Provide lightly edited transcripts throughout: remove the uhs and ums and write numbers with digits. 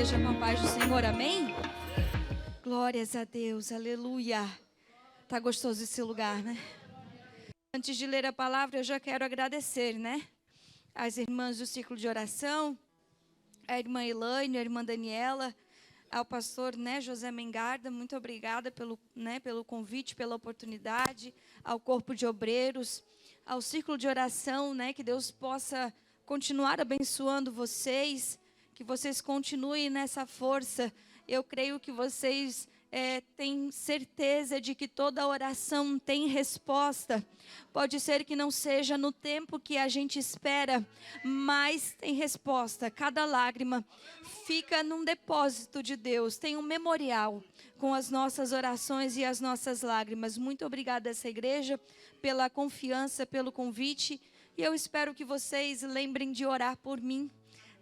esteja com a paz do Senhor, amém? Glórias a Deus, aleluia. Tá gostoso esse lugar, né? Antes de ler a palavra, eu já quero agradecer, né? As irmãs do ciclo de oração, a irmã Elaine, a irmã Daniela, ao pastor, né, José Mengarda, muito obrigada pelo convite, pela oportunidade, ao corpo de obreiros, ao círculo de oração, né, que Deus possa continuar abençoando vocês, que vocês continuem nessa força. Eu creio que vocês têm certeza de que toda oração tem resposta. Pode ser que não seja no tempo que a gente espera, mas tem resposta. Cada lágrima fica num depósito de Deus. Tem um memorial com as nossas orações e as nossas lágrimas. Muito obrigada a essa igreja pela confiança, pelo convite. E eu espero que vocês lembrem de orar por mim,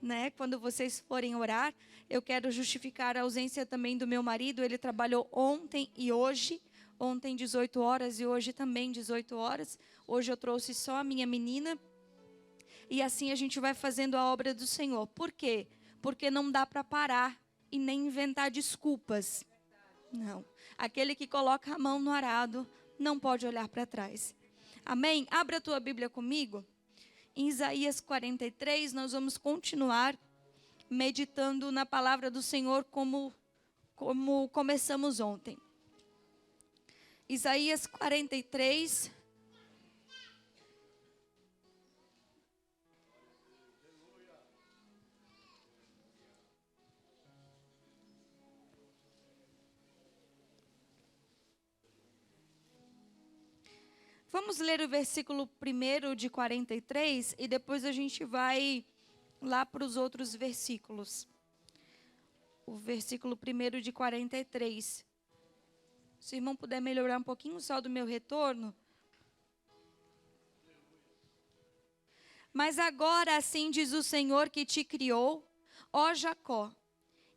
né? Quando vocês forem orar, eu quero justificar a ausência também do meu marido. Ele trabalhou ontem e hoje. Ontem 18 horas e hoje também 18 horas. Hoje eu trouxe só a minha menina. E assim a gente vai fazendo a obra do Senhor. Por quê? Porque não dá para parar e nem inventar desculpas. Não. Aquele que coloca a mão no arado não pode olhar para trás. Amém? Abra a tua Bíblia comigo. Em Isaías 43, nós vamos continuar meditando na palavra do Senhor como começamos ontem. Isaías 43. Vamos ler o versículo 1 de 43 e depois a gente vai lá para os outros versículos. O versículo 1 de 43. Se o irmão puder melhorar um pouquinho só do meu retorno. Mas agora assim diz o Senhor que te criou, ó Jacó,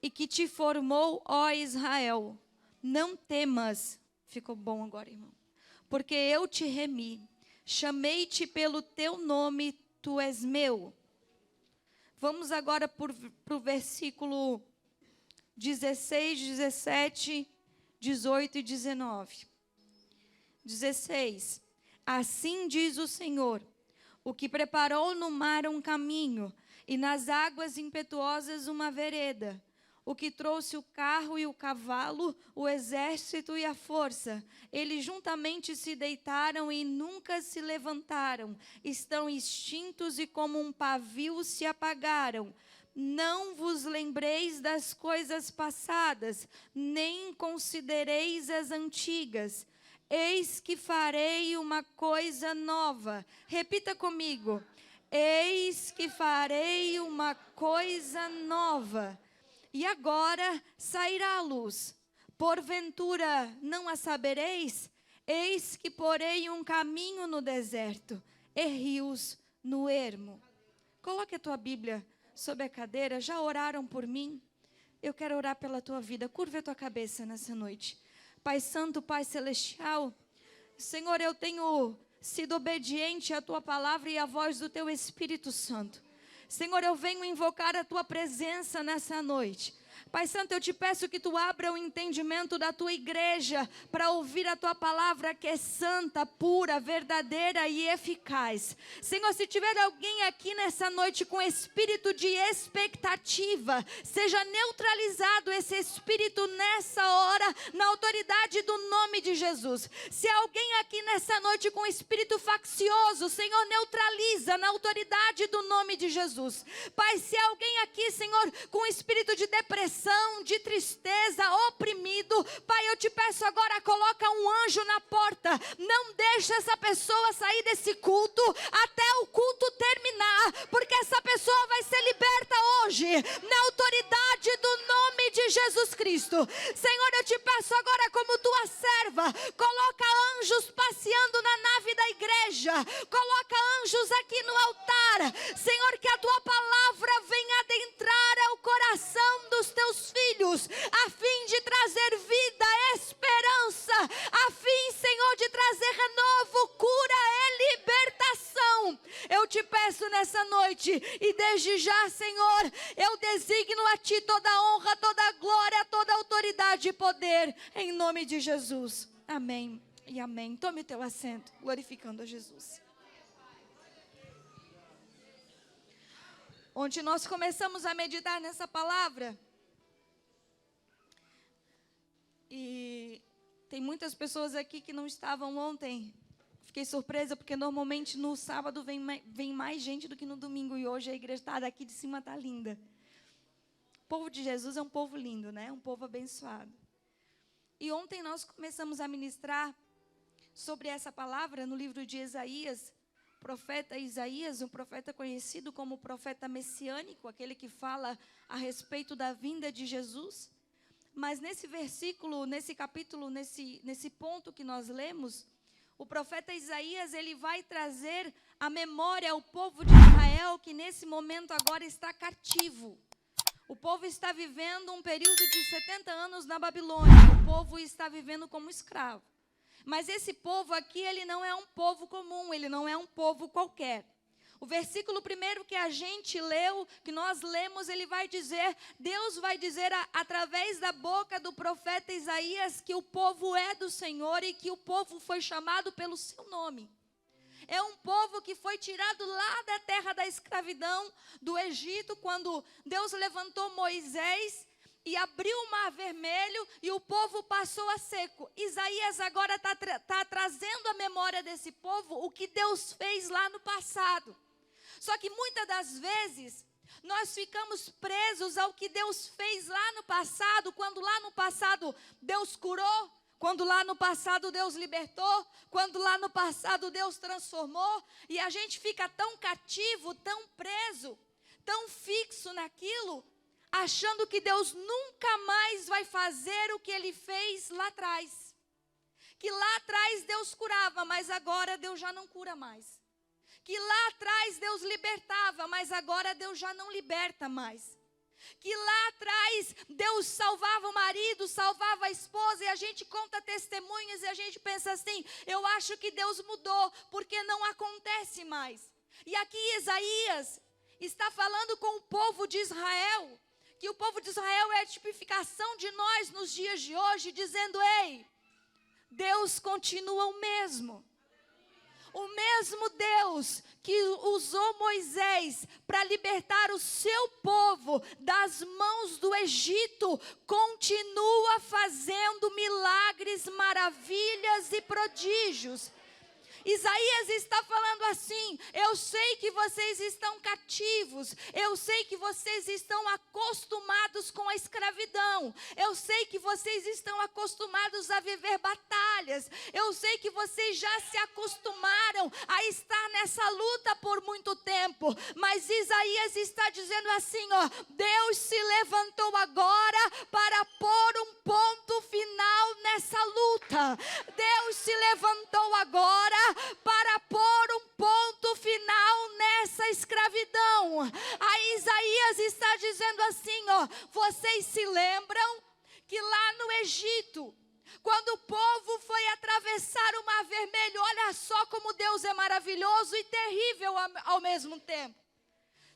e que te formou, ó Israel. Não temas. Ficou bom agora, irmão. Porque eu te remi, chamei-te pelo teu nome, tu és meu. Vamos agora para o versículo 16, 17, 18 e 19. 16. Assim diz o Senhor, o que preparou no mar um caminho, e nas águas impetuosas uma vereda, o que trouxe o carro e o cavalo, o exército e a força. Eles juntamente se deitaram e nunca se levantaram. Estão extintos e como um pavio se apagaram. Não vos lembreis das coisas passadas, nem considereis as antigas. Eis que farei uma coisa nova. Repita comigo. Eis que farei uma coisa nova. E agora sairá a luz. Porventura não a sabereis? Eis que porei um caminho no deserto e rios no ermo. Coloque a tua Bíblia sobre a cadeira. Já oraram por mim? Eu quero orar pela tua vida. Curva a tua cabeça nessa noite. Pai Santo, Pai Celestial, Senhor, eu tenho sido obediente à tua palavra e à voz do teu Espírito Santo. Senhor, eu venho invocar a tua presença nessa noite. Pai Santo, eu te peço que tu abra o entendimento da tua igreja para ouvir a tua palavra que é santa, pura, verdadeira e eficaz. Senhor, se tiver alguém aqui nessa noite com espírito de expectativa, seja neutralizado esse espírito nessa hora, na autoridade do nome de Jesus. Se alguém aqui nessa noite com espírito faccioso, Senhor, neutraliza na autoridade do nome de Jesus. Pai, se alguém aqui, Senhor, com espírito de depressão, de tristeza, oprimido, Pai, eu te peço agora, coloca um anjo na porta, não deixa essa pessoa sair desse culto até o culto terminar, porque essa pessoa vai ser liberta hoje, na autoridade do nome de Jesus Cristo. Senhor, eu te peço agora, como tua serva, coloca anjos passeando na nave da igreja, coloca anjos aqui no altar, Senhor, que a tua palavra venha adentrar ao coração dos teus filhos, a fim de trazer vida, esperança, a fim, Senhor, de trazer renovo, cura e libertação. Eu te peço nessa nessa noite. E desde já, Senhor, eu designo a Ti toda a honra, toda a glória, toda a autoridade e poder, em nome de Jesus. Amém e amém. Tome o teu assento, glorificando a Jesus. Onde nós começamos a meditar nessa palavra, e tem muitas pessoas aqui que não estavam ontem. Fiquei surpresa, porque normalmente no sábado vem mais gente do que no domingo, e hoje a igreja está daqui de cima, está linda. O povo de Jesus é um povo lindo, né? Um povo abençoado. E ontem nós começamos a ministrar sobre essa palavra no livro de Isaías. Profeta Isaías, um profeta conhecido como profeta messiânico, aquele que fala a respeito da vinda de Jesus. Mas nesse versículo, nesse capítulo, nesse ponto que nós lemos, o profeta Isaías, ele vai trazer à memória ao povo de Israel que nesse momento agora está cativo. O povo está vivendo um período de 70 anos na Babilônia. O povo está vivendo como escravo. Mas esse povo aqui, ele não é um povo comum, ele não é um povo qualquer. O versículo primeiro que a gente leu, que nós lemos, ele vai dizer, Deus vai dizer através da boca do profeta Isaías que o povo é do Senhor e que o povo foi chamado pelo seu nome. É um povo que foi tirado lá da terra da escravidão, do Egito, quando Deus levantou Moisés e abriu o mar vermelho e o povo passou a seco. Isaías agora está trazendo à memória desse povo o que Deus fez lá no passado. Só que muitas das vezes nós ficamos presos ao que Deus fez lá no passado, quando lá no passado Deus curou, quando lá no passado Deus libertou, quando lá no passado Deus transformou, e a gente fica tão cativo, tão preso, tão fixo naquilo, achando que Deus nunca mais vai fazer o que Ele fez lá atrás. Que lá atrás Deus curava, mas agora Deus já não cura mais. Que lá atrás Deus libertava, mas agora Deus já não liberta mais. Que lá atrás Deus salvava o marido, salvava a esposa, e a gente conta testemunhas e a gente pensa assim, eu acho que Deus mudou, porque não acontece mais. E aqui Isaías está falando com o povo de Israel, que o povo de Israel é a tipificação de nós nos dias de hoje, dizendo, ei, Deus continua o mesmo. O mesmo Deus que usou Moisés para libertar o seu povo das mãos do Egito, continua fazendo milagres, maravilhas e prodígios. Isaías está falando assim, eu sei que vocês estão cativos, eu sei que vocês estão acostumados com a escravidão, eu sei que vocês estão acostumados a viver batalhas, eu sei que vocês já se acostumaram a estar nessa luta por muito tempo, mas Isaías está dizendo assim, ó, Deus se levantou agora para pôr um ponto final nessa luta, Deus se levantou agora para pôr um ponto final nessa escravidão. Aí Isaías está dizendo assim, ó, vocês se lembram que lá no Egito, quando o povo foi atravessar o mar vermelho, olha só como Deus é maravilhoso e terrível ao mesmo tempo.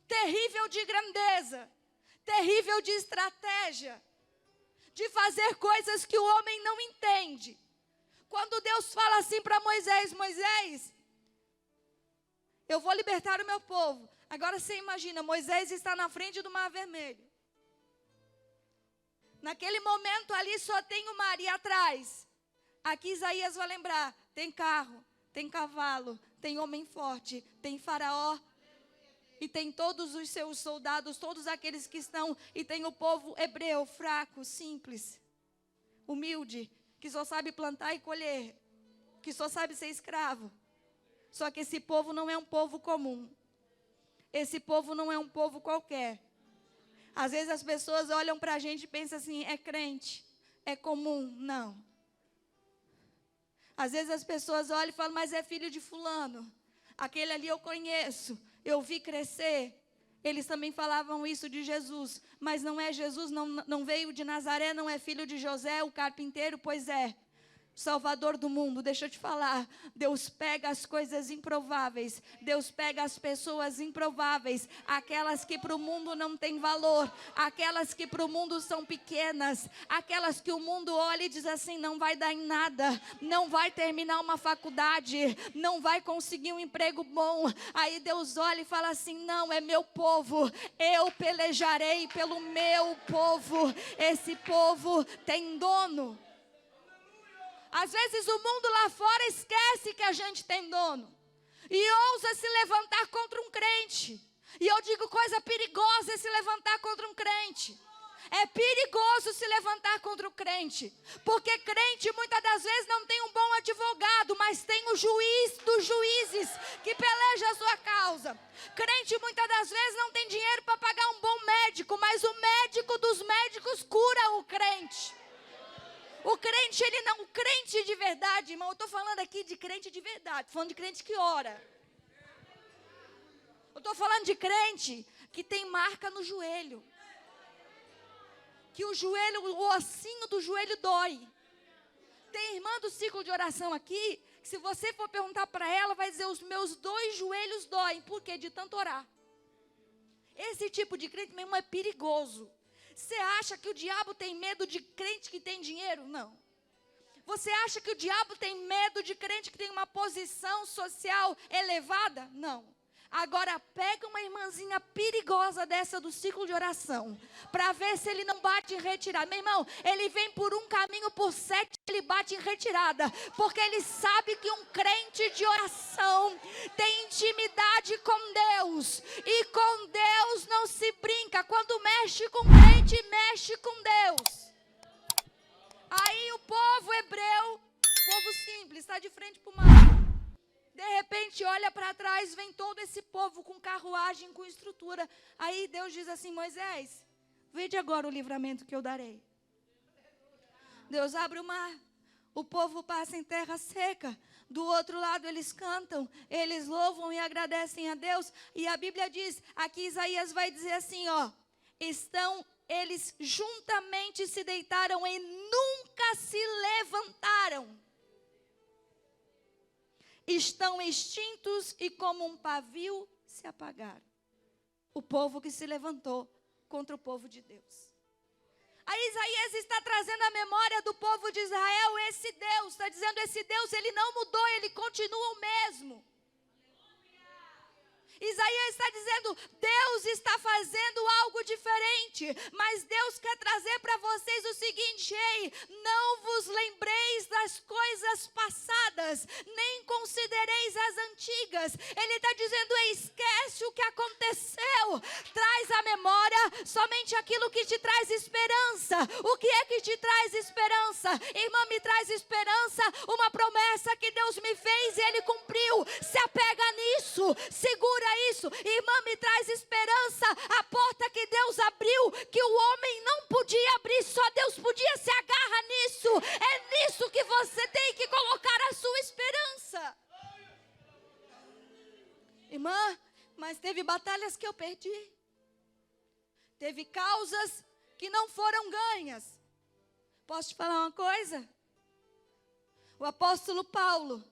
Terrível de grandeza, terrível de estratégia, de fazer coisas que o homem não entende. Quando Deus fala assim para Moisés, Moisés, eu vou libertar o meu povo. Agora você imagina, Moisés está na frente do mar vermelho. Naquele momento ali só tem o mar e atrás. Aqui Isaías vai lembrar, tem carro, tem cavalo, tem homem forte, tem faraó. E tem todos os seus soldados, todos aqueles que estão, e tem o povo hebreu, fraco, simples, humilde, que só sabe plantar e colher, que só sabe ser escravo. Só que esse povo não é um povo comum. Esse povo não é um povo qualquer. Às vezes as pessoas olham para a gente e pensam assim, é crente, é comum. Não. Às vezes as pessoas olham e falam, mas é filho de fulano. Aquele ali eu conheço, eu vi crescer. Eles também falavam isso de Jesus, mas não é Jesus, não veio de Nazaré, não é filho de José, o carpinteiro, pois é. Salvador do mundo, deixa eu te falar, Deus pega as coisas improváveis, Deus pega as pessoas improváveis, aquelas que para o mundo não têm valor, aquelas que para o mundo são pequenas, aquelas que o mundo olha e diz assim, não vai dar em nada, não vai terminar uma faculdade, não vai conseguir um emprego bom. Aí Deus olha e fala assim, não, é meu povo, eu pelejarei pelo meu povo, esse povo tem dono. Às vezes o mundo lá fora esquece que a gente tem dono e ousa se levantar contra um crente. E eu digo, coisa perigosa é se levantar contra um crente. É perigoso se levantar contra o crente, porque crente muitas das vezes não tem um bom advogado, mas tem o juiz dos juízes que peleja a sua causa. Crente muitas das vezes não tem dinheiro para pagar um bom médico, mas o médico dos médicos cura o crente. O crente, ele não, o crente de verdade, irmão, eu estou falando aqui de crente de verdade, estou falando de crente que ora. Eu estou falando de crente que tem marca no joelho. Que o joelho, o ossinho do joelho dói. Tem irmã do ciclo de oração aqui, que se você for perguntar para ela, vai dizer, os meus 2 joelhos doem. Por quê? De tanto orar. Esse tipo de crente mesmo é perigoso. Você acha que o diabo tem medo de crente que tem dinheiro? Não. Você acha que o diabo tem medo de crente que tem uma posição social elevada? Não. Agora pega uma irmãzinha perigosa dessa do ciclo de oração, para ver se ele não bate em retirada. Meu irmão, ele vem por um caminho, por 7 ele bate em retirada, porque ele sabe que um crente de oração tem intimidade com Deus, e com Deus não se brinca. Quando mexe com crente, mexe com Deus. Aí o povo hebreu, povo simples, está de frente para o mar. De repente, olha para trás, vem todo esse povo com carruagem, com estrutura. Aí Deus diz assim, Moisés, vede agora o livramento que eu darei. Deus abre o mar, o povo passa em terra seca. Do outro lado eles cantam, eles louvam e agradecem a Deus. E a Bíblia diz, aqui Isaías vai dizer assim, ó, eles juntamente se deitaram e nunca se levantaram. Estão extintos e como um pavio se apagaram. O povo que se levantou contra o povo de Deus. Aí Isaías está trazendo a memória do povo de Israel, esse Deus, está dizendo, esse Deus, ele não mudou, ele continua o mesmo. Isaías está dizendo, Deus está fazendo algo diferente, mas Deus quer trazer para vocês o seguinte, ei, não vos lembreis das coisas passadas, nem considereis as antigas. Ele está dizendo, ei, esquece o que aconteceu, traz à memória somente aquilo que te traz esperança. O que é que te traz esperança? Irmã, me traz esperança, uma promessa que Deus me fez e Ele cumpriu. Se apega nisso, segura isso. Irmã, me traz esperança, a porta que Deus abriu, que o homem não podia abrir, só Deus podia, se agarra nisso. É nisso que você tem que colocar a sua esperança. Irmã, mas teve batalhas que eu perdi, teve causas que não foram ganhas. Posso te falar uma coisa? O apóstolo Paulo,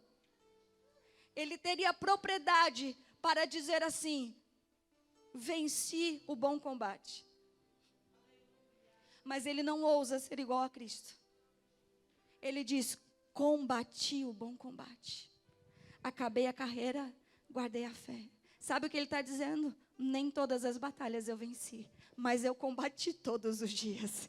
ele teria propriedade para dizer assim, venci o bom combate. Mas ele não ousa ser igual a Cristo. Ele diz, combati o bom combate. Acabei a carreira, guardei a fé. Sabe o que ele está dizendo? Nem todas as batalhas eu venci, mas eu combati todos os dias.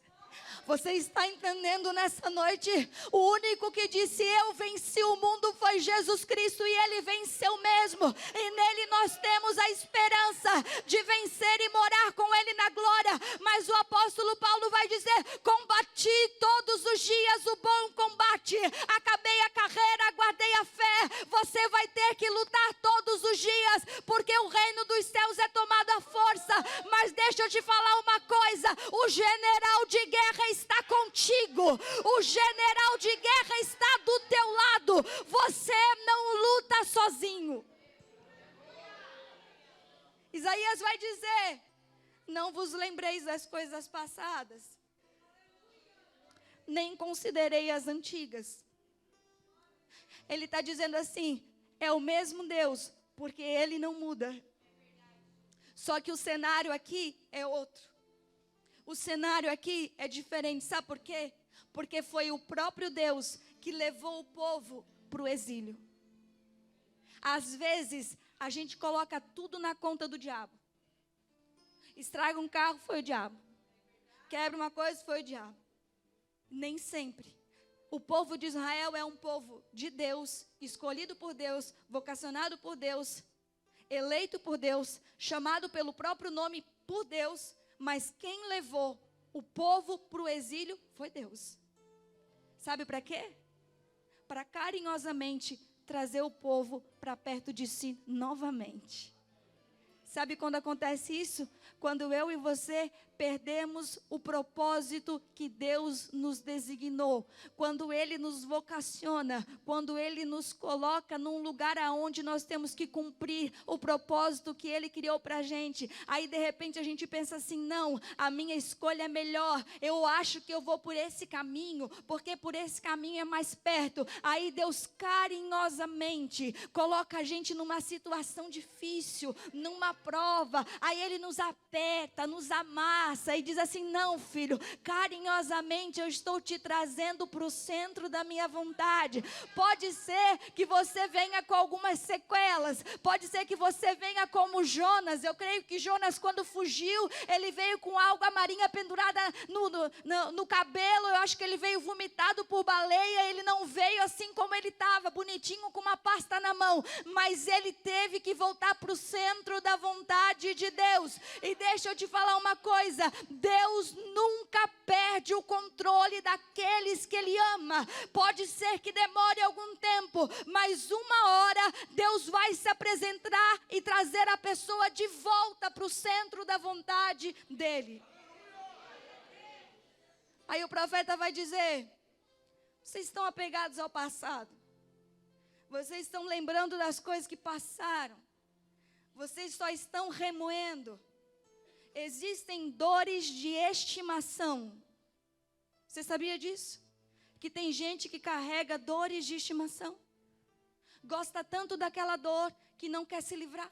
Você está entendendo nessa noite? O único que disse eu venci o mundo foi Jesus Cristo, e Ele venceu mesmo. E nele nós temos a esperança de vencer e morar com Ele na glória. Mas o apóstolo Paulo vai dizer, combati todos os dias o bom combate. Acabei a carreira, guardei a fé. Você vai ter que lutar todos os dias, porque o reino dos céus é tomado à força. Mas deixa eu te falar uma coisa, o general de guerra está contigo, o general de guerra está do teu lado, você não luta sozinho. Isaías vai dizer, não vos lembreis das coisas passadas, nem considerei as antigas. Ele está dizendo assim, é o mesmo Deus, porque Ele não muda. Só que o cenário aqui é outro. O cenário aqui é diferente, sabe por quê? Porque foi o próprio Deus que levou o povo para o exílio. Às vezes, a gente coloca tudo na conta do diabo. Estraga um carro, foi o diabo. Quebra uma coisa, foi o diabo. Nem sempre. O povo de Israel é um povo de Deus, escolhido por Deus, vocacionado por Deus, eleito por Deus, chamado pelo próprio nome por Deus, mas quem levou o povo para o exílio foi Deus. Sabe para quê? Para carinhosamente trazer o povo para perto de si novamente. Sabe quando acontece isso? Quando eu e você perdemos o propósito que Deus nos designou. Quando Ele nos vocaciona, quando Ele nos coloca num lugar aonde nós temos que cumprir o propósito que Ele criou para a gente. Aí de repente a gente pensa assim, não, a minha escolha é melhor. Eu acho que eu vou por esse caminho, porque por esse caminho é mais perto. Aí Deus carinhosamente coloca a gente numa situação difícil, numa prova. Aí Ele nos aperta, nos amassa e diz assim, não filho, carinhosamente eu estou te trazendo para o centro da minha vontade. Pode ser que você venha com algumas sequelas, pode ser que você venha como Jonas. Eu creio que Jonas, quando fugiu, ele veio com alga marinha pendurada no cabelo. Eu acho que ele veio vomitado por baleia. Ele não veio assim como ele estava, bonitinho com uma pasta na mão, mas ele teve que voltar para o centro da vontade de Deus. E deixa eu te falar uma coisa, Deus nunca perde o controle daqueles que Ele ama. Pode ser que demore algum tempo, mas uma hora Deus vai se apresentar e trazer a pessoa de volta para o centro da vontade dEle. Aí o profeta vai dizer, vocês estão apegados ao passado, vocês estão lembrando das coisas que passaram, vocês só estão remoendo. Existem dores de estimação. Você sabia disso? Que tem gente que carrega dores de estimação. Gosta tanto daquela dor que não quer se livrar.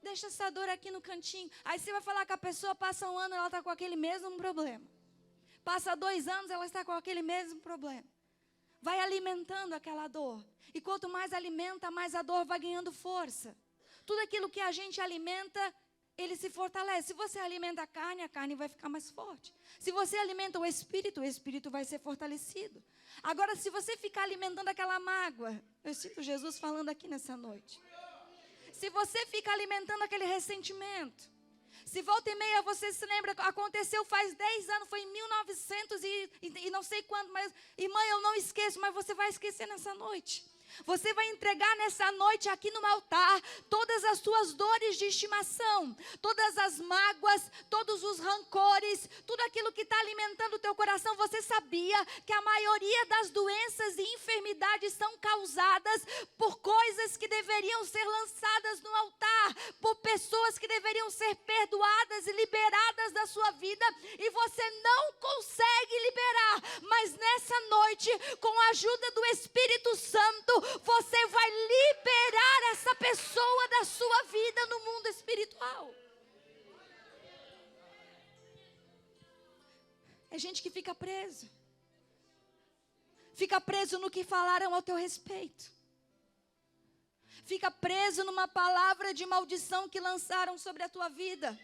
Deixa essa dor aqui no cantinho. Aí você vai falar que a pessoa passa um ano e ela está com aquele mesmo problema. Passa 2 anos, ela está com aquele mesmo problema. Vai alimentando aquela dor. E quanto mais alimenta, mais a dor vai ganhando força. Tudo aquilo que a gente alimenta, ele se fortalece. Se você alimenta a carne vai ficar mais forte. Se você alimenta o espírito vai ser fortalecido. Agora, se você ficar alimentando aquela mágoa, eu sinto Jesus falando aqui nessa noite. Se você fica alimentando aquele ressentimento, se volta e meia você se lembra, aconteceu faz 10 anos, foi em 1900 e não sei quando, mas, irmã, eu não esqueço, mas você vai esquecer nessa noite. Você vai entregar nessa noite aqui no altar todas as suas dores de estimação, todas as mágoas, todos os rancores, tudo aquilo que está alimentando o teu coração. Você sabia que a maioria das doenças e enfermidades são causadas por coisas que deveriam ser lançadas no altar, por pessoas que deveriam ser perdoadas e liberadas da sua vida, e você não consegue liberar, mas nessa noite, com a ajuda do Espírito Santo, você vai liberar essa pessoa da sua vida no mundo espiritual. É gente que fica preso. Fica preso no que falaram ao teu respeito. Fica preso numa palavra de maldição que lançaram sobre a tua vida.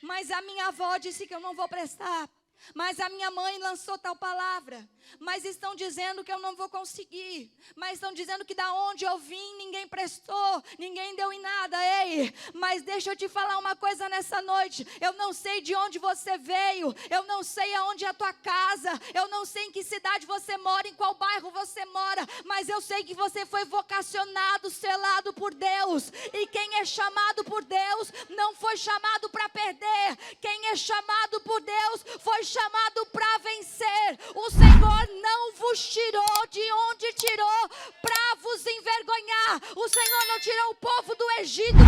Mas a minha avó disse que eu não vou prestar. Mas a minha mãe lançou tal palavra. Mas estão dizendo que eu não vou conseguir. Mas estão dizendo que da onde eu vim ninguém prestou, ninguém deu em nada. Ei, mas deixa eu te falar uma coisa nessa noite. Eu não sei de onde você veio, eu não sei aonde é a tua casa, eu não sei em que cidade você mora, em qual bairro você mora, mas eu sei que você foi vocacionado, selado por Deus. E quem é chamado por Deus não foi chamado para perder. Quem é chamado por Deus foi chamado para vencer. O Senhor não vos tirou de onde tirou para vos envergonhar. O Senhor não tirou o povo do Egito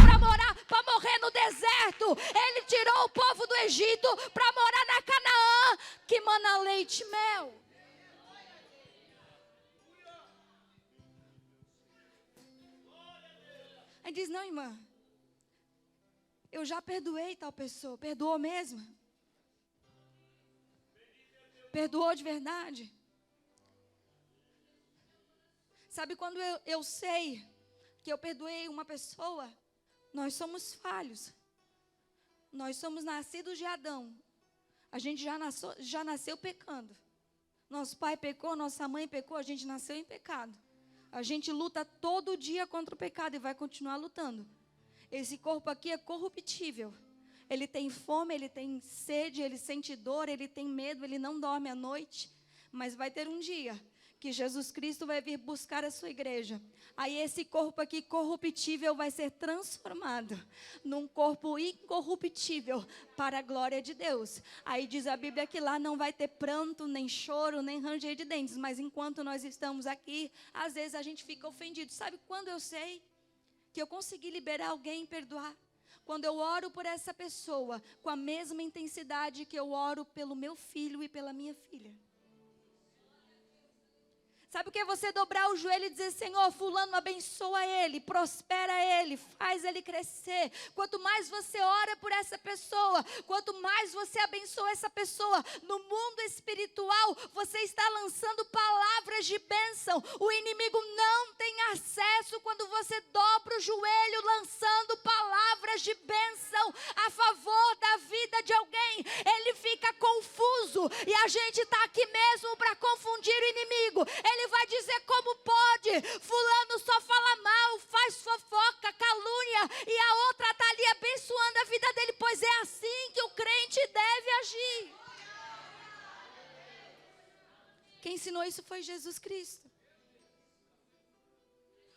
para morrer no deserto. Ele tirou o povo do Egito para morar na Canaã, que mana leite e mel. Aí diz, não, irmã, eu já perdoei tal pessoa. Perdoou mesmo? Perdoou de verdade? Sabe quando eu sei que eu perdoei uma pessoa? Nós somos falhos. Nós somos nascidos de Adão. A gente já nasceu pecando. Nosso pai pecou, nossa mãe pecou, a gente nasceu em pecado. A gente luta todo dia contra o pecado e vai continuar lutando. Esse corpo aqui é corruptível. Ele tem fome, ele tem sede, ele sente dor, ele tem medo, ele não dorme à noite. Mas vai ter um dia que Jesus Cristo vai vir buscar a sua igreja. Aí esse corpo aqui corruptível vai ser transformado num corpo incorruptível para a glória de Deus. Aí diz a Bíblia que lá não vai ter pranto, nem choro, nem ranger de dentes. Mas enquanto nós estamos aqui, às vezes a gente fica ofendido. Sabe quando eu sei que eu consegui liberar alguém e perdoar? Quando eu oro por essa pessoa com a mesma intensidade que eu oro pelo meu filho e pela minha filha. Sabe o que é você dobrar o joelho e dizer, Senhor, fulano, abençoa ele, prospera ele, faz ele crescer. Quanto mais você ora por essa pessoa, quanto mais você abençoa essa pessoa, no mundo espiritual, você está lançando palavras de bênção. O inimigo não tem acesso quando você dobra o joelho lançando palavras de bênção a favor da vida de alguém. Ele fica confuso e a gente está aqui mesmo para confundir o inimigo. Ele vai dizer como pode, fulano só fala mal, faz fofoca, calúnia, e a outra está ali abençoando a vida dele, pois é assim que o crente deve agir. Quem ensinou isso foi Jesus Cristo.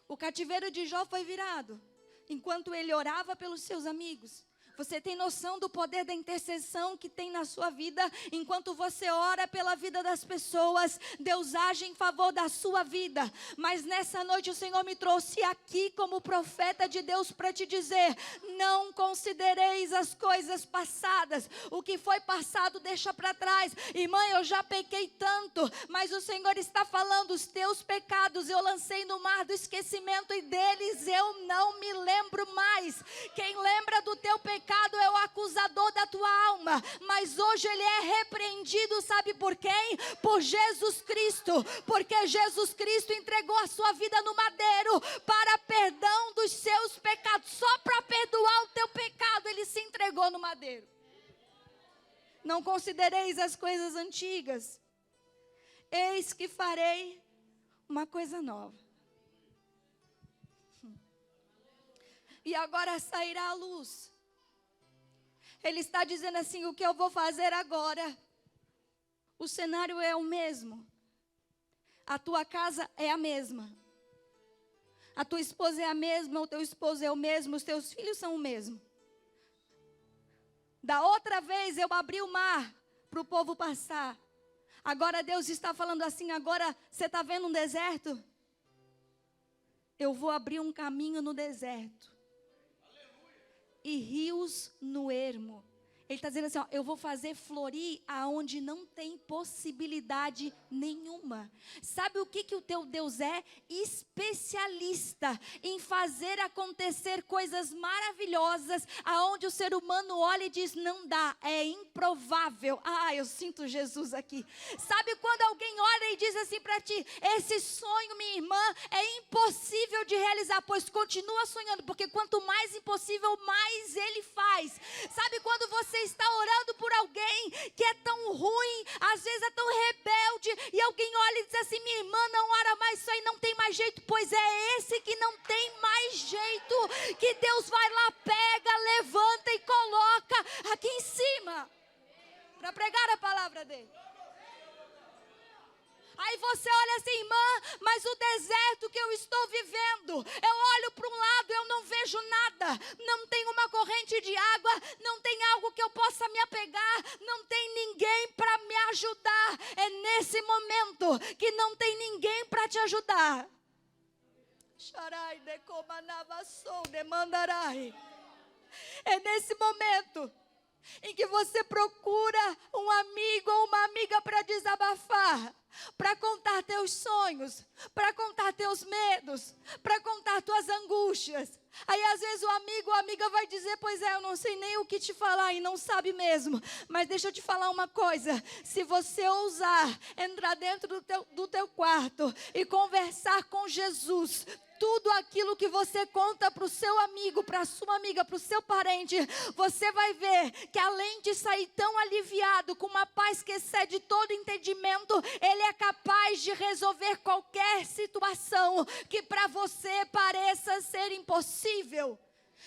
O cativeiro de Jó foi virado, enquanto ele orava pelos seus amigos. Você tem noção do poder da intercessão que tem na sua vida? Enquanto você ora pela vida das pessoas, Deus age em favor da sua vida. Mas nessa noite o Senhor me trouxe aqui como profeta de Deus para te dizer, não considereis as coisas passadas. O que foi passado deixa para trás. Irmã, eu já pequei tanto, mas o Senhor está falando, os teus pecados eu lancei no mar do esquecimento e deles eu não me lembro mais. Quem lembra do teu pecado é o acusador da tua alma, mas hoje ele é repreendido, sabe por quem? Por Jesus Cristo, porque Jesus Cristo entregou a sua vida no madeiro para perdão dos seus pecados. Só para perdoar o teu pecado ele se entregou no madeiro. Não considereis as coisas antigas, eis que farei uma coisa nova, e agora sairá a luz. Ele está dizendo assim, o que eu vou fazer agora? O cenário é o mesmo. A tua casa é a mesma. A tua esposa é a mesma, o teu esposo é o mesmo, os teus filhos são o mesmo. Da outra vez eu abri o mar para o povo passar. Agora Deus está falando assim, agora você está vendo um deserto? Eu vou abrir um caminho no deserto. E rios no ermo. Ele está dizendo assim, ó, eu vou fazer florir aonde não tem possibilidade nenhuma. Sabe o que o teu Deus é? Especialista em fazer acontecer coisas maravilhosas, aonde o ser humano olha e diz, não dá, é improvável. Ah, eu sinto Jesus aqui. Sabe quando alguém olha e diz assim para ti, esse sonho, minha irmã, é impossível de realizar, pois continua sonhando, porque quanto mais impossível, mais ele faz. Sabe quando você está orando por alguém que é tão ruim, às vezes é tão rebelde, e alguém olha e diz assim, minha irmã, não ora mais, isso aí não tem mais jeito, pois é esse que não tem mais jeito, que Deus vai lá, pega, levanta e coloca aqui em cima, para pregar a palavra dele. Aí você olha assim, irmã, mas o deserto que eu estou vivendo, eu olho para um lado, eu não vejo nada, não tem uma corrente de água, não tem algo que eu possa me apegar, não tem ninguém para me ajudar. É nesse momento que não tem ninguém para te ajudar. É nesse momento em que você procura um amigo ou uma amiga para desabafar. para contar teus sonhos, para contar teus medos, para contar tuas angústias. Aí às vezes o amigo ou a amiga vai dizer, pois é, eu não sei nem o que te falar e não sabe mesmo. Mas deixa eu te falar uma coisa, se você ousar entrar dentro do teu quarto e conversar com Jesus, tudo aquilo que você conta para o seu amigo, para a sua amiga, para o seu parente, você vai ver que além de sair tão aliviado, com uma paz que excede todo entendimento, ele é capaz de resolver qualquer situação que para você pareça ser impossível.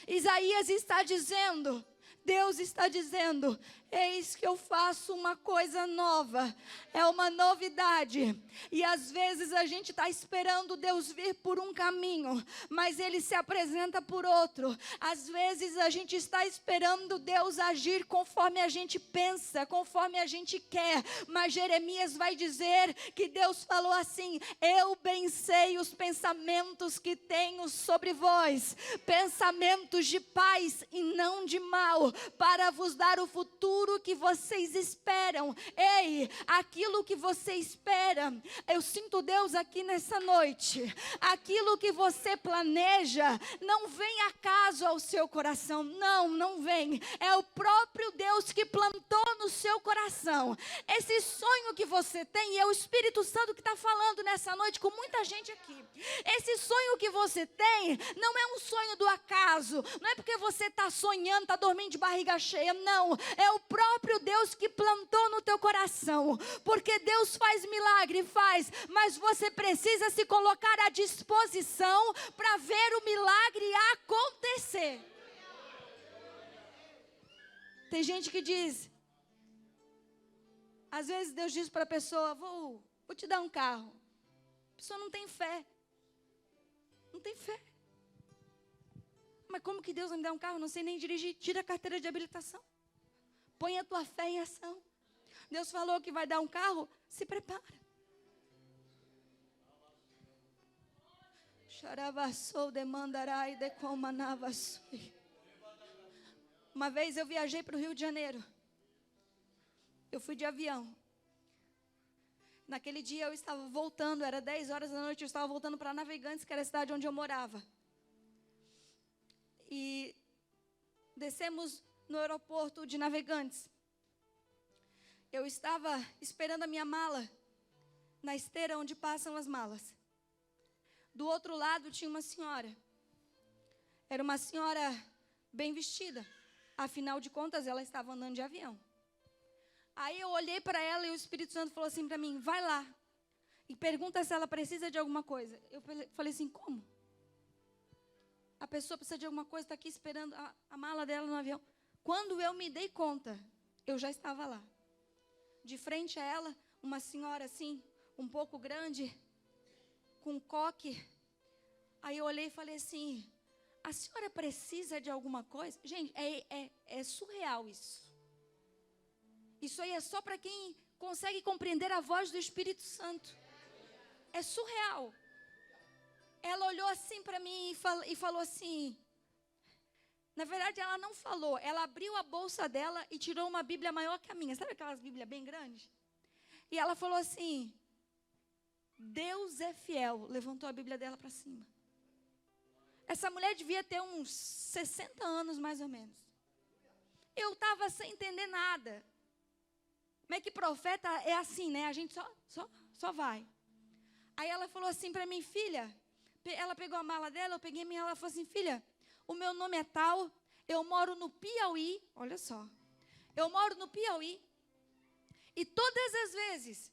Isaías está dizendo, Deus está dizendo, eis que eu faço uma coisa nova, é uma novidade. E às vezes a gente está esperando Deus vir por um caminho, mas Ele se apresenta por outro. Às vezes a gente está esperando Deus agir conforme a gente pensa, conforme a gente quer. Mas Jeremias vai dizer que Deus falou assim, eu bem sei os pensamentos que tenho sobre vós, pensamentos de paz e não de mal, para vos dar o futuro que vocês esperam. Ei, aquilo que você espera, eu sinto Deus aqui nessa noite. Aquilo que você planeja não vem acaso ao seu coração. Não vem. É o próprio Deus que plantou no seu coração. Esse sonho que você tem, e é o Espírito Santo que está falando nessa noite com muita gente aqui. Esse sonho que você tem não é um sonho do acaso. Não é porque você está sonhando, está dormindo de barriga cheia. Não, é o próprio Deus que plantou no teu coração. Porque Deus faz milagre, faz, mas você precisa se colocar à disposição para ver o milagre acontecer. Tem gente que diz, às vezes Deus diz para a pessoa, vou te dar um carro. A pessoa não tem fé. Não tem fé. Mas como que Deus vai me dar um carro? Não sei nem dirigir. Tira a carteira de habilitação. Põe a tua fé em ação. Deus falou que vai dar um carro, se prepara. Uma vez eu viajei para o Rio de Janeiro. Eu fui de avião. Naquele dia eu estava voltando, era 10 horas da noite, eu estava voltando para Navegantes, que era a cidade onde eu morava. E descemos no aeroporto de Navegantes. Eu estava esperando a minha mala na esteira onde passam as malas. Do outro lado tinha uma senhora. Era uma senhora bem vestida. Afinal de contas, ela estava andando de avião. Aí eu olhei para ela e o Espírito Santo falou assim para mim, vai lá e pergunta se ela precisa de alguma coisa. Eu falei assim, como? A pessoa precisa de alguma coisa, está aqui esperando a mala dela no avião. Quando eu me dei conta, eu já estava lá. De frente a ela, uma senhora assim, um pouco grande, com um coque. Aí eu olhei e falei assim, a senhora precisa de alguma coisa? Gente, é surreal isso. Isso aí é só para quem consegue compreender a voz do Espírito Santo. É surreal. Ela olhou assim para mim e falou assim. Na verdade, ela não falou. Ela abriu a bolsa dela e tirou uma Bíblia maior que a minha. Sabe aquelas Bíblias bem grandes? E ela falou assim, Deus é fiel. Levantou a Bíblia dela para cima. Essa mulher devia ter uns 60 anos, mais ou menos. Eu estava sem entender nada. Como é que profeta é assim, né? A gente só vai. Aí ela falou assim para mim, filha, ela pegou a mala dela, eu peguei a minha, ela falou assim, filha, o meu nome é tal, eu moro no Piauí, olha só. Eu moro no Piauí. E todas as vezes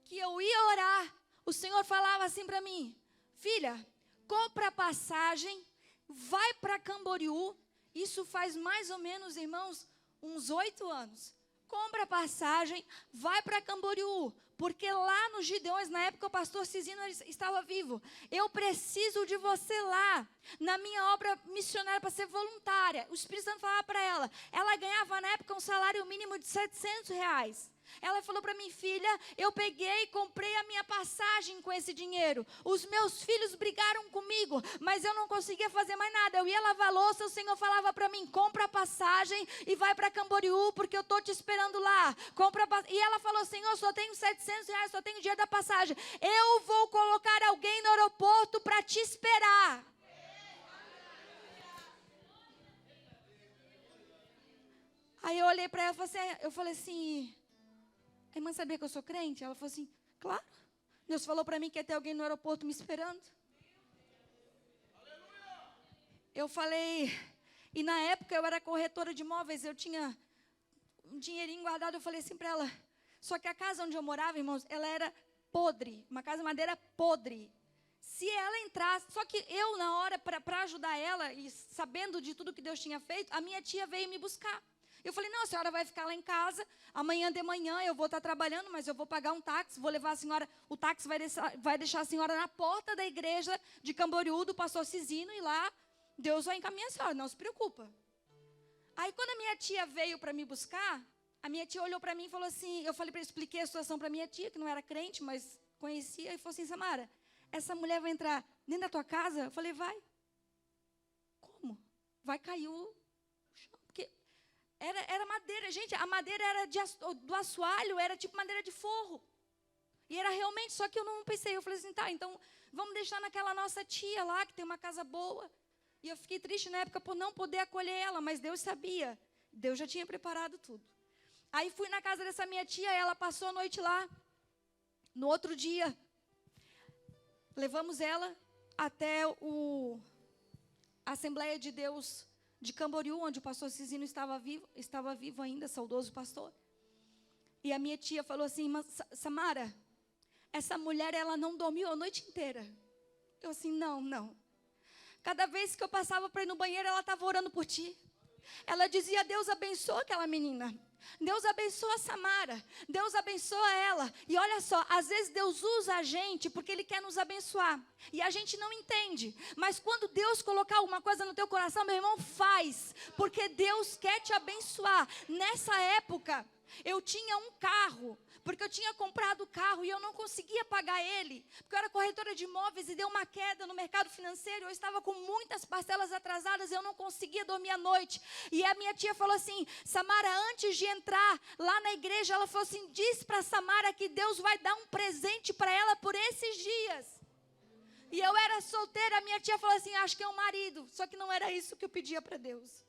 que eu ia orar, o Senhor falava assim para mim, filha, compra a passagem, vai para Camboriú. Isso faz mais ou menos, irmãos, uns 8 anos. Compra a passagem, vai para Camboriú, porque lá nos Gideões, na época o pastor Cisino estava vivo. Eu preciso de você lá, na minha obra missionária para ser voluntária. O Espírito Santo falava para ela, ela ganhava na época um salário mínimo de R$700. Ela falou para mim: filha, eu peguei e comprei a minha passagem com esse dinheiro. Os meus filhos brigaram comigo, mas eu não conseguia fazer mais nada. Eu ia lavar louça, o Senhor falava para mim: compra a passagem e vai para Camboriú, porque eu estou te esperando lá. E ela falou: Senhor, só tenho R$700, só tenho o dinheiro da passagem. Eu vou colocar alguém no aeroporto para te esperar. Aí eu olhei para ela e falei assim, a irmã sabia que eu sou crente? Ela falou assim: claro, Deus falou para mim que ia ter alguém no aeroporto me esperando. Eu falei, e na época eu era corretora de imóveis, eu tinha um dinheirinho guardado. Eu falei assim para ela, só que a casa onde eu morava, irmãos, ela era podre, uma casa de madeira podre. Se ela entrasse, só que eu na hora, para ajudar ela, e sabendo de tudo que Deus tinha feito, a minha tia veio me buscar. Eu falei: não, a senhora vai ficar lá em casa, amanhã de manhã eu vou estar trabalhando, mas eu vou pagar um táxi, vou levar a senhora, o táxi vai deixar a senhora na porta da igreja de Camboriú, do pastor Cisino, e lá Deus vai encaminhar a senhora, não se preocupa. Aí quando a minha tia veio para me buscar, a minha tia olhou para mim e falou assim, expliquei a situação para minha tia, que não era crente, mas conhecia, e falou assim: Samara, essa mulher vai entrar dentro da tua casa? Eu falei: vai. Como? Vai cair o chão, porque era madeira, gente, a madeira era do assoalho, era tipo madeira de forro. E era realmente, só que eu não pensei, eu falei assim: tá, então vamos deixar naquela nossa tia lá, que tem uma casa boa. E eu fiquei triste na época por não poder acolher ela, mas Deus sabia, Deus já tinha preparado tudo. Aí fui na casa dessa minha tia, ela passou a noite lá. No outro dia, levamos ela até a Assembleia de Deus de Camboriú, onde o pastor Cisino estava vivo ainda, saudoso pastor. E a minha tia falou assim: Samara, essa mulher, ela não dormiu a noite inteira. Eu assim: não. Cada vez que eu passava para ir no banheiro, ela estava orando por ti. Ela dizia: Deus abençoa aquela menina. Deus abençoa a Samara. Deus abençoa ela. E olha só, às vezes Deus usa a gente porque Ele quer nos abençoar. E a gente não entende. Mas quando Deus colocar alguma coisa no teu coração, meu irmão, faz. Porque Deus quer te abençoar. Nessa época, eu tinha um carro. Porque eu tinha comprado o carro e eu não conseguia pagar ele. Porque eu era corretora de imóveis e deu uma queda no mercado financeiro. Eu estava com muitas parcelas atrasadas e eu não conseguia dormir à noite. E a minha tia falou assim: Samara, antes de entrar lá na igreja, ela falou assim: diz para Samara que Deus vai dar um presente para ela por esses dias. E eu era solteira, a minha tia falou assim: acho que é um marido. Só que não era isso que eu pedia para Deus.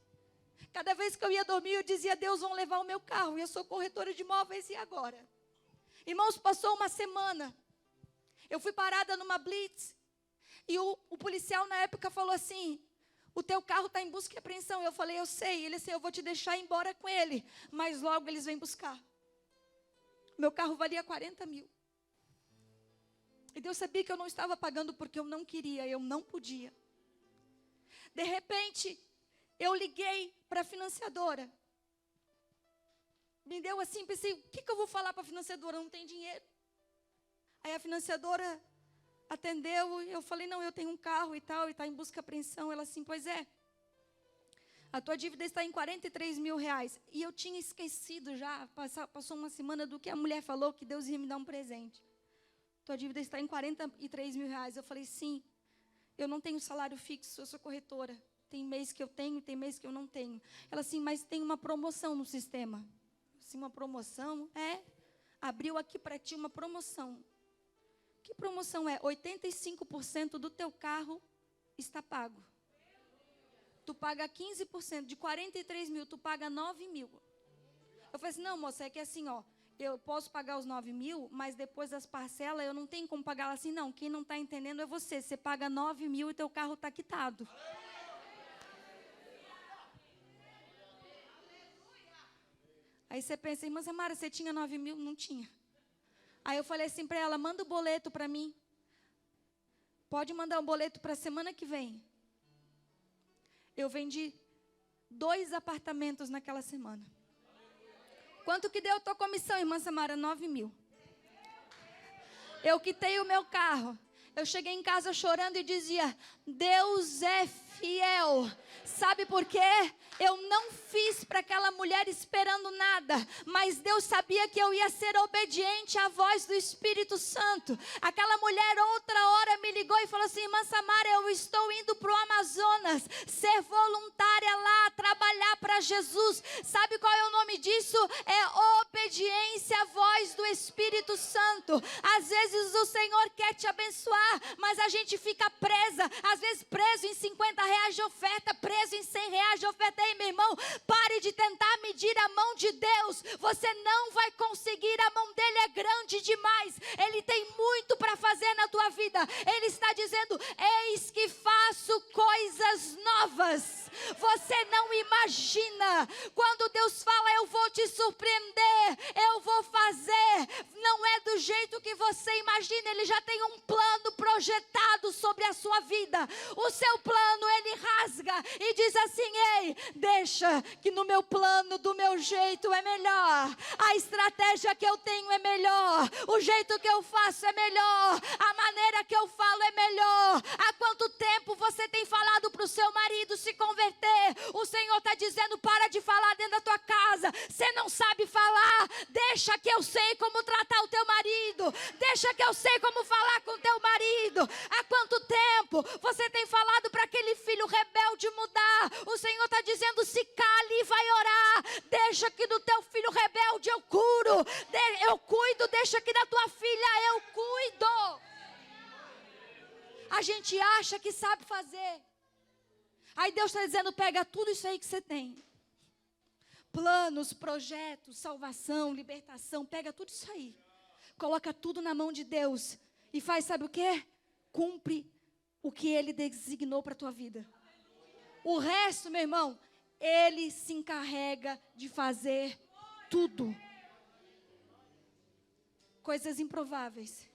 Cada vez que eu ia dormir, eu dizia: Deus, vão levar o meu carro. E eu sou corretora de imóveis, e agora? Irmãos, passou uma semana. Eu fui parada numa blitz. E o policial na época falou assim: o teu carro está em busca e apreensão. Eu falei: eu sei. Ele disse: eu vou te deixar ir embora com ele, mas logo eles vêm buscar. Meu carro valia 40 mil. E Deus sabia que eu não estava pagando porque eu não queria, eu não podia. De repente, eu liguei para a financiadora. Me deu assim, pensei: o que eu vou falar para a financiadora? Não tem dinheiro. Aí a financiadora atendeu, eu falei: não, eu tenho um carro e tal, e está em busca e apreensão. Ela assim: pois é, a tua dívida está em 43 mil reais. E eu tinha esquecido já, passou uma semana do que a mulher falou, que Deus ia me dar um presente. Tua dívida está em 43 mil reais. Eu falei: sim, eu não tenho salário fixo, eu sou corretora. Tem mês que eu tenho, tem mês que eu não tenho. Ela assim: mas tem uma promoção no sistema. Assim: uma promoção? É, abriu aqui para ti uma promoção. Que promoção é? 85% do teu carro está pago. Tu paga 15%, de 43 mil, tu paga 9 mil. Eu falei assim: não, moça, é que assim, ó, eu posso pagar os 9 mil, mas depois das parcelas eu não tenho como pagar. Ela assim: não, quem não está entendendo é você. Você paga 9 mil e teu carro está quitado. Aí você pensa: irmã Samara, você tinha 9 mil? Não tinha. Aí eu falei assim para ela: manda o boleto para mim. Pode mandar um boleto para a semana que vem. Eu vendi 2 apartamentos naquela semana. Quanto que deu a tua comissão, irmã Samara? 9 mil. Eu quitei o meu carro. Eu cheguei em casa chorando e dizia: Deus é fiel. Sabe por quê? Eu não fiz para aquela mulher esperando nada, mas Deus sabia que eu ia ser obediente à voz do Espírito Santo. Aquela mulher outra hora me ligou e falou assim: Irmã Samara, eu estou indo para o Amazonas, ser voluntária lá, trabalhar para Jesus. Sabe qual é o nome disso? É obediência à voz do Espírito Santo. Às vezes o Senhor quer te abençoar, mas a gente fica presa, às vezes preso em R$50 de oferta, preso em R$100 de oferta. Ei, meu irmão, pare de tentar medir a mão de Deus. Você não vai conseguir, a mão dele é grande demais. Ele tem muito para fazer na tua vida. Ele está dizendo: eis que faço coisas novas. Você não imagina. Quando Deus fala: eu vou te surpreender, eu vou fazer, não é do jeito que você imagina. Ele já tem um plano projetado sobre a sua vida. O seu plano ele rasga e diz assim: ei, deixa que no meu plano, do meu jeito é melhor. A estratégia que eu tenho é melhor. O jeito que eu faço é melhor. A maneira que eu falo é melhor. Há quanto tempo você tem falado para o seu marido se converter? O Senhor está dizendo: para de falar dentro da tua casa. Você não sabe falar. Deixa que eu sei como tratar o teu marido. Deixa que eu sei como falar com o teu marido. Há quanto tempo você tem falado para aquele filho rebelde mudar? O Senhor está dizendo: se cale e vai orar. Deixa que do teu filho rebelde eu curo. Eu cuido. Deixa que da tua filha eu cuido. A gente acha que sabe fazer. Aí Deus está dizendo: pega tudo isso aí que você tem. Planos, projetos, salvação, libertação. Pega tudo isso aí. Coloca tudo na mão de Deus. E faz, sabe o quê? Cumpre o que Ele designou para a tua vida. O resto, meu irmão, Ele se encarrega de fazer tudo. Coisas improváveis.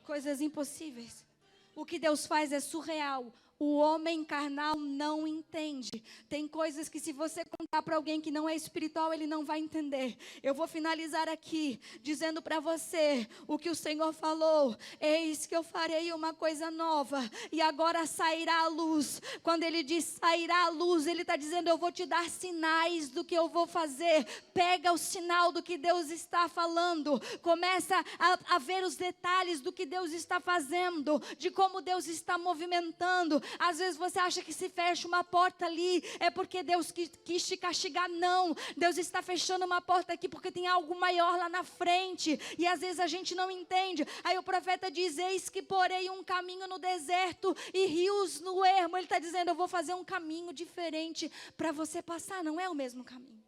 Coisas impossíveis. O que Deus faz é surreal. O homem carnal não entende. Tem coisas que se você contar para alguém que não é espiritual, ele não vai entender. Eu vou finalizar aqui dizendo para você o que o Senhor falou. Eis que eu farei uma coisa nova e agora sairá a luz. Quando ele diz sairá a luz, ele está dizendo: eu vou te dar sinais do que eu vou fazer. Pega o sinal do que Deus está falando. Começa a ver os detalhes do que Deus está fazendo, de como Deus está movimentando. Às vezes você acha que se fecha uma porta ali é porque Deus quis te castigar. Não, Deus está fechando uma porta aqui porque tem algo maior lá na frente. E às vezes a gente não entende. Aí o profeta diz: eis que porei um caminho no deserto e rios no ermo. Ele está dizendo: eu vou fazer um caminho diferente para você passar. Não é o mesmo caminho.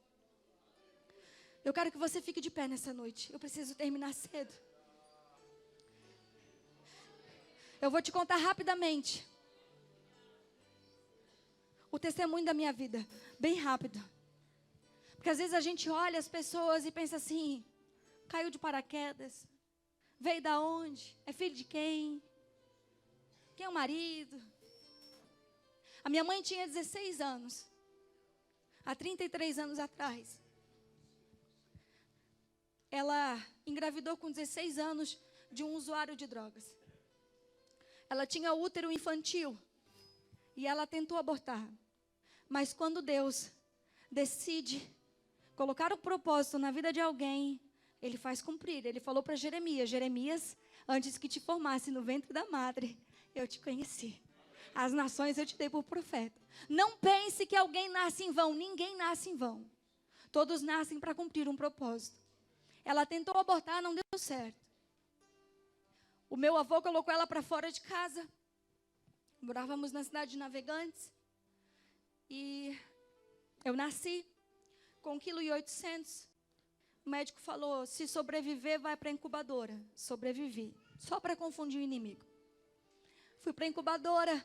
Eu quero que você fique de pé nessa noite. Eu preciso terminar cedo. Eu vou te contar rapidamente o testemunho da minha vida, bem rápido. Porque às vezes a gente olha as pessoas e pensa assim: caiu de paraquedas, veio da onde, é filho de quem? Quem é o marido? A minha mãe tinha 16 anos, há 33 anos atrás. Ela engravidou com 16 anos de um usuário de drogas. Ela tinha útero infantil. E ela tentou abortar. Mas quando Deus decide colocar um propósito na vida de alguém, Ele faz cumprir. Ele falou para Jeremias: Jeremias, antes que te formasse no ventre da madre, eu te conheci. As nações eu te dei por profeta. Não pense que alguém nasce em vão. Ninguém nasce em vão. Todos nascem para cumprir um propósito. Ela tentou abortar, não deu certo. O meu avô colocou ela para fora de casa. Morávamos na cidade de Navegantes. E eu nasci com 1,8 kg. O médico falou: se sobreviver, vai para a incubadora. Sobrevivi. Só para confundir o inimigo. Fui para a incubadora.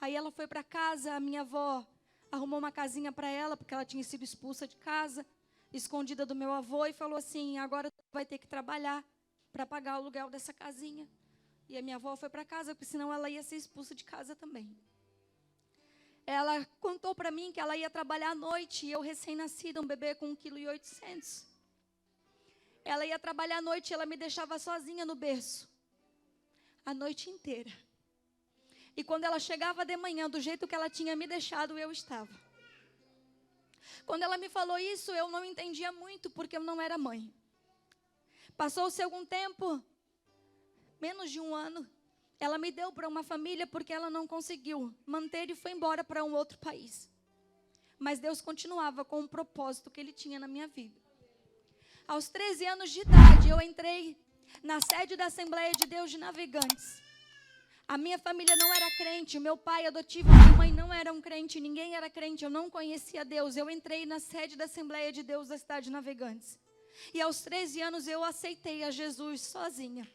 Aí ela foi para casa. A minha avó arrumou uma casinha para ela, porque ela tinha sido expulsa de casa, escondida do meu avô, e falou assim: agora tu vai ter que trabalhar para pagar o aluguel dessa casinha. E a minha avó foi para casa, porque senão ela ia ser expulsa de casa também. Ela contou para mim que ela ia trabalhar à noite, e eu recém-nascida, um bebê com 1,8 kg. Ela ia trabalhar à noite e ela me deixava sozinha no berço. a noite inteira. E quando ela chegava de manhã, do jeito que ela tinha me deixado, eu estava. Quando ela me falou isso, eu não entendia muito, porque eu não era mãe. Passou-se algum tempo, menos de um ano, ela me deu para uma família, porque ela não conseguiu manter e foi embora para um outro país. Mas Deus continuava com um propósito que Ele tinha na minha vida. Aos 13 anos de idade, eu entrei na sede da Assembleia de Deus de Navegantes. A minha família não era crente, o meu pai adotivo e minha mãe não eram crente, ninguém era crente, eu não conhecia Deus. Eu entrei na sede da Assembleia de Deus da cidade de Navegantes. E aos 13 anos eu aceitei a Jesus sozinha.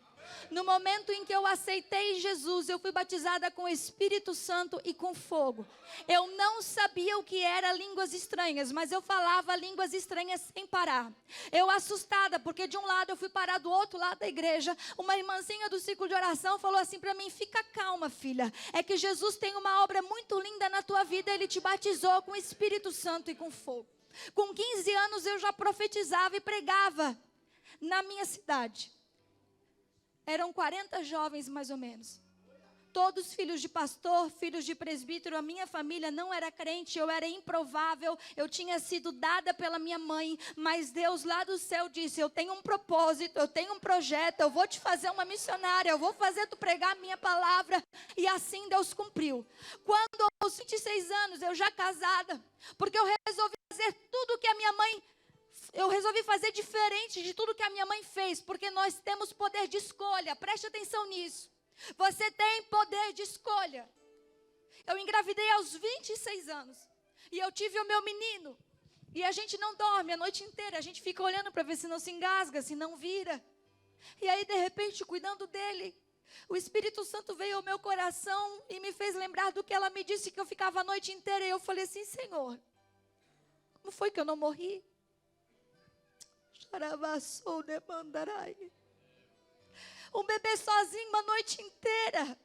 No momento em que eu aceitei Jesus, eu fui batizada com o Espírito Santo e com fogo. Eu não sabia o que era línguas estranhas, mas eu falava línguas estranhas sem parar. Eu assustada, porque de um lado eu fui parar do outro lado da igreja. Uma irmãzinha do ciclo de oração falou assim para mim: fica calma, filha, é que Jesus tem uma obra muito linda na tua vida. Ele te batizou com o Espírito Santo e com fogo. Com 15 anos eu já profetizava e pregava na minha cidade. Eram 40 jovens mais ou menos. Todos filhos de pastor, filhos de presbítero. A minha família não era crente, eu era improvável. Eu tinha sido dada pela minha mãe. Mas Deus lá do céu disse: eu tenho um propósito, eu tenho um projeto. Eu vou te fazer uma missionária, eu vou fazer tu pregar a minha palavra. E assim Deus cumpriu. Quando aos 26 anos, eu já casada, porque eu resolvi fazer tudo que a minha mãe... Eu resolvi fazer diferente de tudo que a minha mãe fez, porque nós temos poder de escolha. Preste atenção nisso. Você tem poder de escolha. Eu engravidei aos 26 anos. E eu tive o meu menino. E a gente não dorme a noite inteira. A gente fica olhando para ver se não se engasga, se não vira. E aí, de repente, cuidando dele, o Espírito Santo veio ao meu coração e me fez lembrar do que ela me disse, que eu ficava a noite inteira. E eu falei assim: Senhor, como foi que eu não morri? Um bebê sozinho uma noite inteira.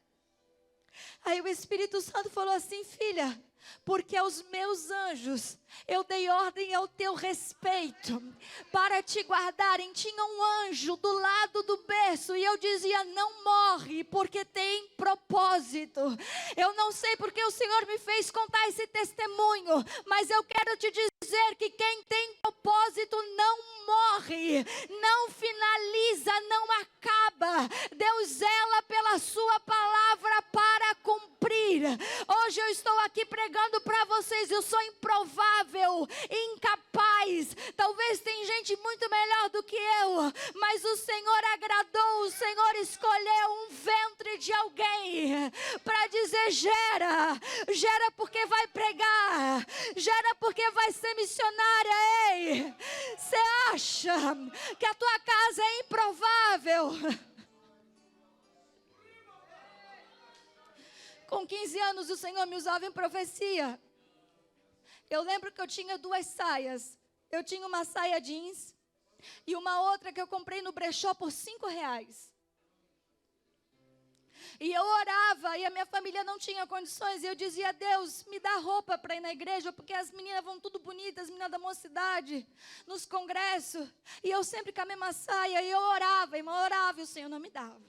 Aí o Espírito Santo falou assim: filha, porque aos meus anjos eu dei ordem ao teu respeito para te guardarem. Tinha um anjo do lado do berço e eu dizia: não morre, porque tem propósito. Eu não sei porque o Senhor me fez contar esse testemunho, mas eu quero te dizer que quem tem propósito não morre, não finaliza, não acaba. Deus zela pela sua palavra para cumprir. Hoje eu estou aqui pregando para vocês. Eu sou improvável, incapaz. Talvez tem gente muito melhor do que eu, mas o Senhor agradou, o Senhor escolheu um ventre de alguém para dizer: gera, gera porque vai pregar, gera porque vai ser missionária. Ei, você acha que a tua casa é improvável? Com 15 anos o Senhor me usava em profecia. Eu lembro que eu tinha 2 saias. Eu tinha uma saia jeans e uma outra que eu comprei no brechó por R$5. E eu orava e a minha família não tinha condições. E eu dizia: Deus, me dá roupa para ir na igreja, porque as meninas vão tudo bonitas, as meninas da mocidade, nos congressos. E eu sempre com a mesma saia. E eu orava, irmão, orava e o Senhor não me dava.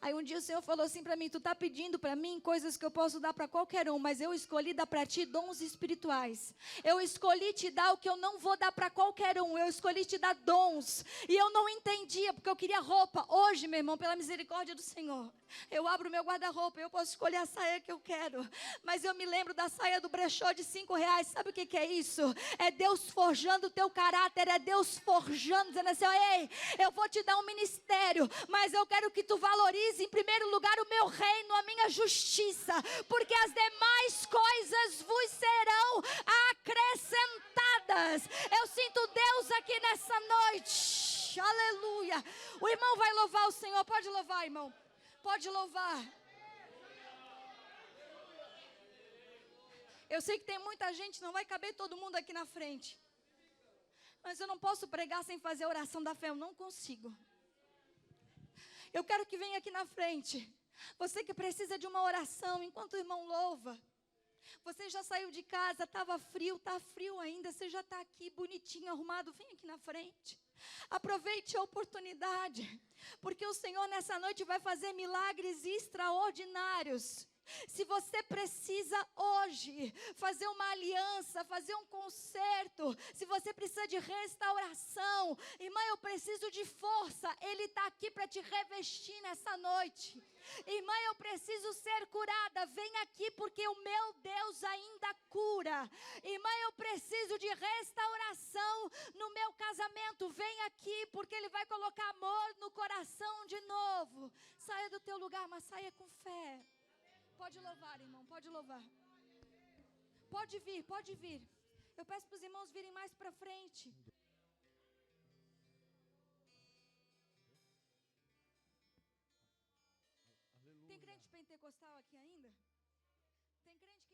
Aí um dia o Senhor falou assim para mim: tu está pedindo para mim coisas que eu posso dar para qualquer um, mas eu escolhi dar para ti dons espirituais. Eu escolhi te dar o que eu não vou dar para qualquer um. Eu escolhi te dar dons. E eu não entendia, porque eu queria roupa. Hoje, meu irmão, pela misericórdia do Senhor, eu abro o meu guarda-roupa, eu posso escolher a saia que eu quero. Mas eu me lembro da saia do brechó de R$5. Sabe o que é isso? É Deus forjando o teu caráter. É Deus forjando, dizendo assim: ei, eu vou te dar um ministério, mas eu quero que tu valorize em primeiro lugar o meu reino, a minha justiça, porque as demais coisas vos serão acrescentadas. Eu sinto Deus aqui nessa noite. Aleluia. O irmão vai louvar o Senhor. Pode louvar, irmão. Pode louvar. Eu sei que tem muita gente, não vai caber todo mundo aqui na frente. Mas eu não posso pregar sem fazer a oração da fé. Eu não consigo. Eu quero que venha aqui na frente. Você que precisa de uma oração enquanto o irmão louva. Você já saiu de casa, estava frio, está frio ainda, você já está aqui bonitinho, arrumado, vem aqui na frente. Aproveite a oportunidade, porque o Senhor nessa noite vai fazer milagres extraordinários. Se você precisa hoje fazer uma aliança, fazer um concerto, se você precisa de restauração, irmã, eu preciso de força, Ele está aqui para te revestir nessa noite. Irmã, eu preciso ser curada, vem aqui porque o meu Deus ainda cura. Irmã, eu preciso de restauração no meu casamento, vem aqui porque Ele vai colocar amor no coração de novo. Saia do teu lugar, mas saia com fé. Pode louvar, irmão, pode louvar. Pode vir, pode vir. Eu peço para os irmãos virem mais para frente. Aleluia. Tem crente pentecostal aqui ainda? Tem crente que